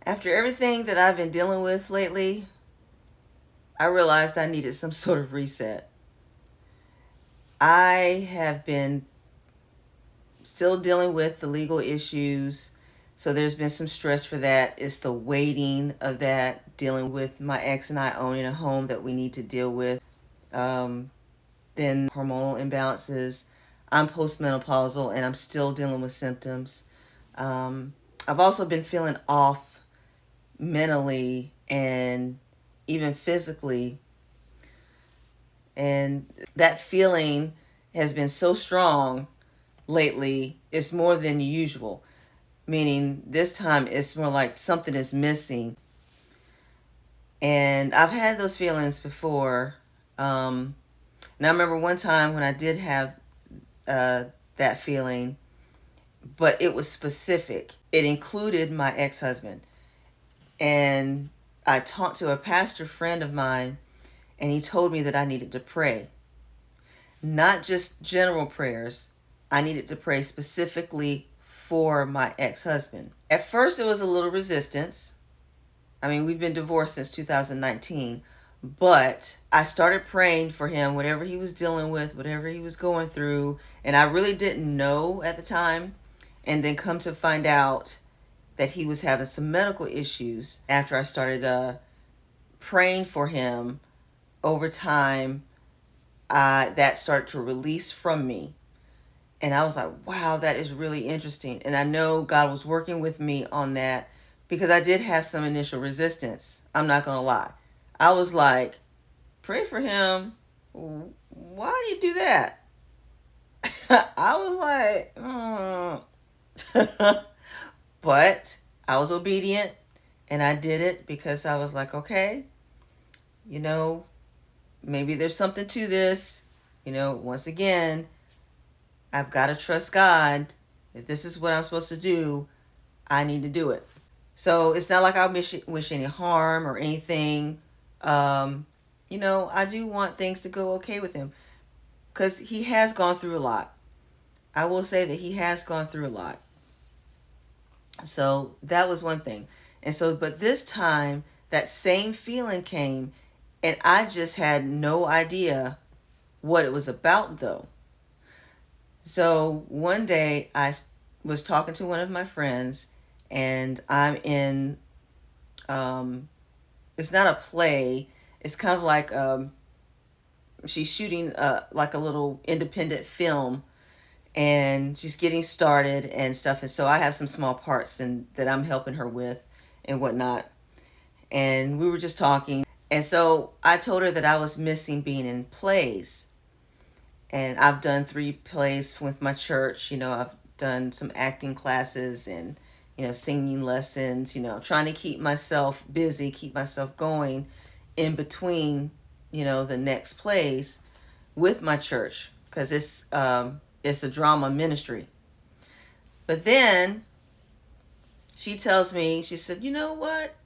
After everything that I've been dealing with lately, I realized I needed some sort of reset. I have been still dealing with the legal issues, so there's been some stress for that. It's the waiting of that, dealing with my ex and I owning a home that we need to deal with. Um, then hormonal imbalances. I'm postmenopausal and I'm still dealing with symptoms. Um, I've also been feeling off mentally and even physically, and that feeling has been so strong lately. It's more than usual, meaning this time it's more like something is missing. And I've had those feelings before. Now I remember one time when I did have uh, that feeling, but it was specific. It included my ex-husband. And I talked to a pastor friend of mine, and he told me that I needed to pray. Not just general prayers, I needed to pray specifically for my ex-husband. At first, it was a little resistance. I mean, we've been divorced since 2019, but I started praying for him, whatever he was dealing with, whatever he was going through, and I really didn't know at the time. And then come to find out that he was having some medical issues after I started praying for him over time. That started to release from me. And I was like, wow, that is really interesting. And I know God was working with me on that because I did have some initial resistance. I'm not going to lie. I was like, pray for him. Why do you do that? I was like, but I was obedient and I did it because I was like, okay, you know, maybe there's something to this. Once again, I've got to trust God. If this is what I'm supposed to do, I need to do it. So it's not like I wish any harm or anything. Um, I do want things to go okay with him because he has gone through a lot. I will say that he has gone through a lot. So that was one thing. And so, but this time, that same feeling came, and I just had no idea what it was about, though. So one day was talking to one of my friends, and I'm in, um, it's not a play, it's kind of like she's shooting like a little independent film, and she's getting started and stuff. And so I have some small parts and that I'm helping her with and whatnot. And we were just talking. And so I told her that I was missing being in plays. And I've done 3 plays with my church. I've done some acting classes and, singing lessons, trying to keep myself busy, keep myself going in between, the next plays with my church because it's a drama ministry. But then she tells me, she said, you know what?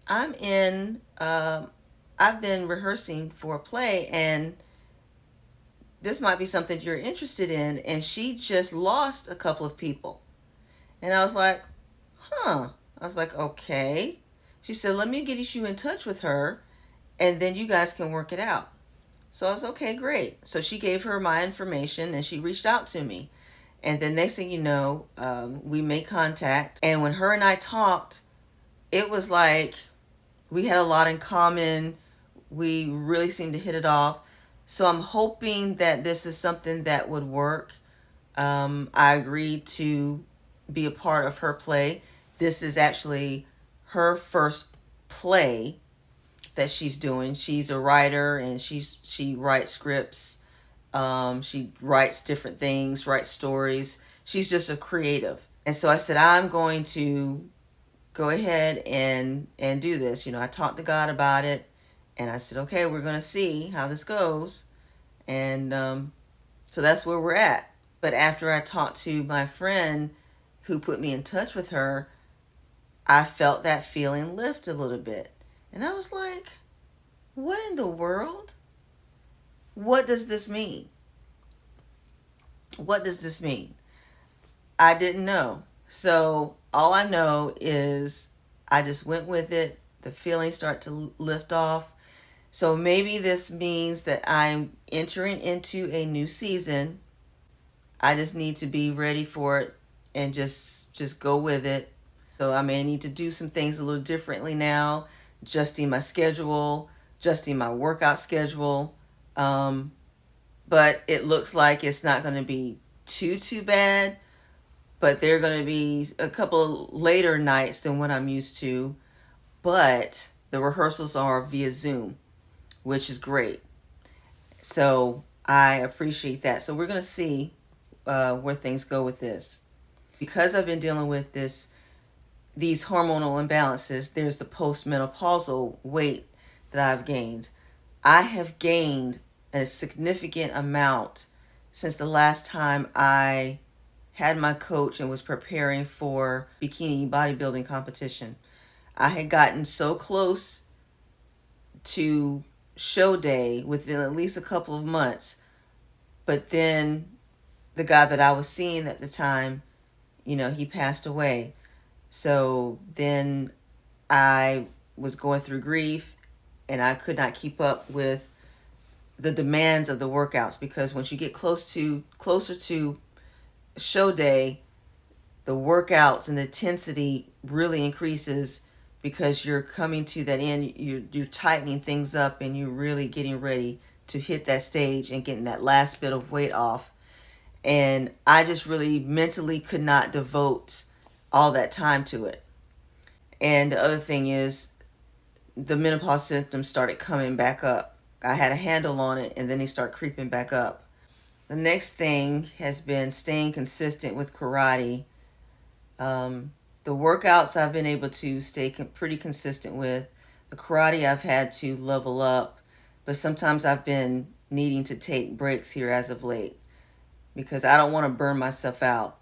I'm in, I've been rehearsing for a play and this might be something you're interested in. And she just lost a couple of people. And I was like, huh. I was like, okay. She said, let me get you in touch with her and then you guys can work it out. So I was okay, great. So she gave her my information and she reached out to me. And then next thing you know, we made contact. And when her and I talked, it was like we had a lot in common. We really seemed to hit it off. So I'm hoping that this is something that would work. I agreed to be a part of her play. This is actually her first play that she's doing. She's a writer and she writes scripts. She writes different things, writes stories. She's just a creative. And so I said, I'm going to go ahead and do this. I talked to God about it and I said, okay, we're going to see how this goes. And so that's where we're at. But after I talked to my friend who put me in touch with her, I felt that feeling lift a little bit. And I was like, what in the world? What does this mean? What does this mean? I didn't know. So all I know is I just went with it. The feelings start to lift off. So maybe this means that I'm entering into a new season. I just need to be ready for it and just go with it. So I may need to do some things a little differently now, adjusting my schedule, adjusting my workout schedule. Um, but it looks like it's not going to be too bad. But there are going to be a couple later nights than what I'm used to. But the rehearsals are via Zoom, which is great. So I appreciate that. So we're going to see where things go with this. Because I've been dealing with these hormonal imbalances, there's the postmenopausal weight that I've gained. I have gained a significant amount since the last time I had my coach and was preparing for bikini bodybuilding competition. I had gotten so close to show day within at least a couple of months, but then the guy that I was seeing at the time, he passed away. So then I was going through grief and I could not keep up with the demands of the workouts, because once you get closer to show day, the workouts and the intensity really increases, because you're coming to that end, you're tightening things up and you're really getting ready to hit that stage and getting that last bit of weight off. And I just really mentally could not devote all that time to it. And the other thing is, the menopause symptoms started coming back up. I had a handle on it and then they start creeping back up. The next thing has been staying consistent with karate. The workouts I've been able to stay pretty consistent with. The karate I've had to level up, but sometimes I've been needing to take breaks here as of late because I don't want to burn myself out.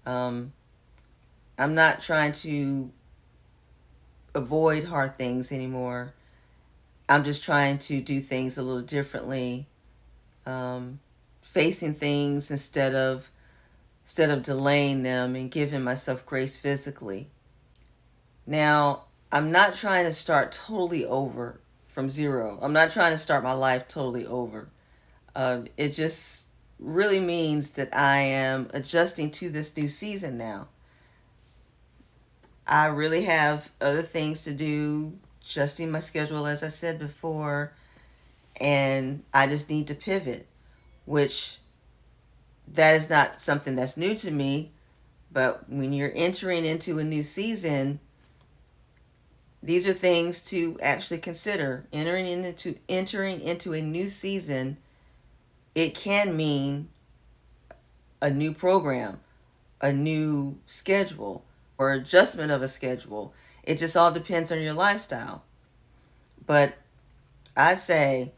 I'm not trying to avoid hard things anymore. I'm just trying to do things a little differently, facing things instead of delaying them, and giving myself grace physically. Now, I'm not trying to start totally over from zero. I'm not trying to start my life totally over. It just really means that I am adjusting to this new season now. I really have other things to do, adjusting my schedule, as I said before, and I just need to pivot, which that is not something that's new to me. But when you're entering into a new season, these are things to actually consider. Entering into a new season, it can mean a new program, a new schedule, or adjustment of a schedule. It just all depends on your lifestyle. But I say,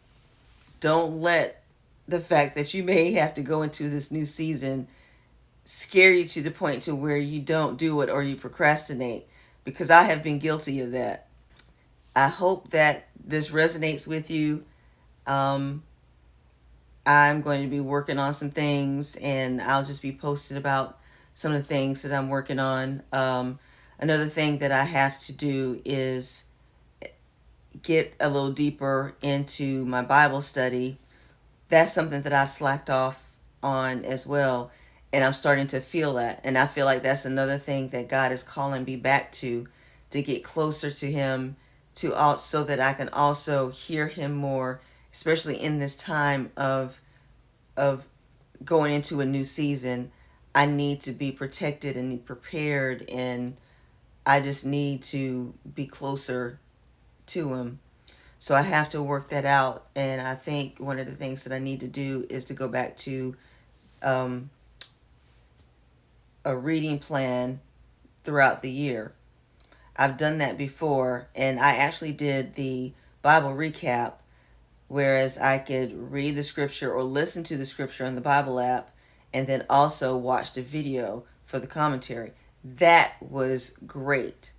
don't let the fact that you may have to go into this new season scare you to the point to where you don't do it or you procrastinate, because I have been guilty of that. I hope that this resonates with you. I'm going to be working on some things, and I'll just be posting about some of the things that I'm working on. Another thing that I have to do is get a little deeper into my Bible study. That's something that I've slacked off on as well. And I'm starting to feel that. And I feel like that's another thing that God is calling me back to get closer to Him, so that I can also hear Him more, especially in this time of going into a new season. I need to be protected and prepared, and I just need to be closer to Him. So I have to work that out. And I think one of the things that I need to do is to go back to a reading plan throughout the year. I've done that before, and I actually did the Bible recap, whereas I could read the scripture or listen to the scripture on the Bible app, and then also watch the video for the commentary. That was great.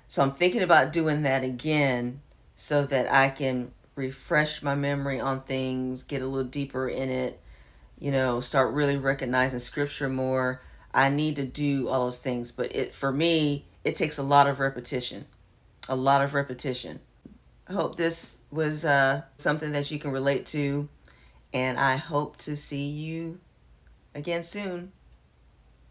So I'm thinking about doing that again, so that I can refresh my memory on things, get a little deeper in it, start really recognizing scripture more. I need to do all those things, but for me, it takes a lot of repetition. a lot of repetition. I hope this was something that you can relate to, and I hope to see you again soon.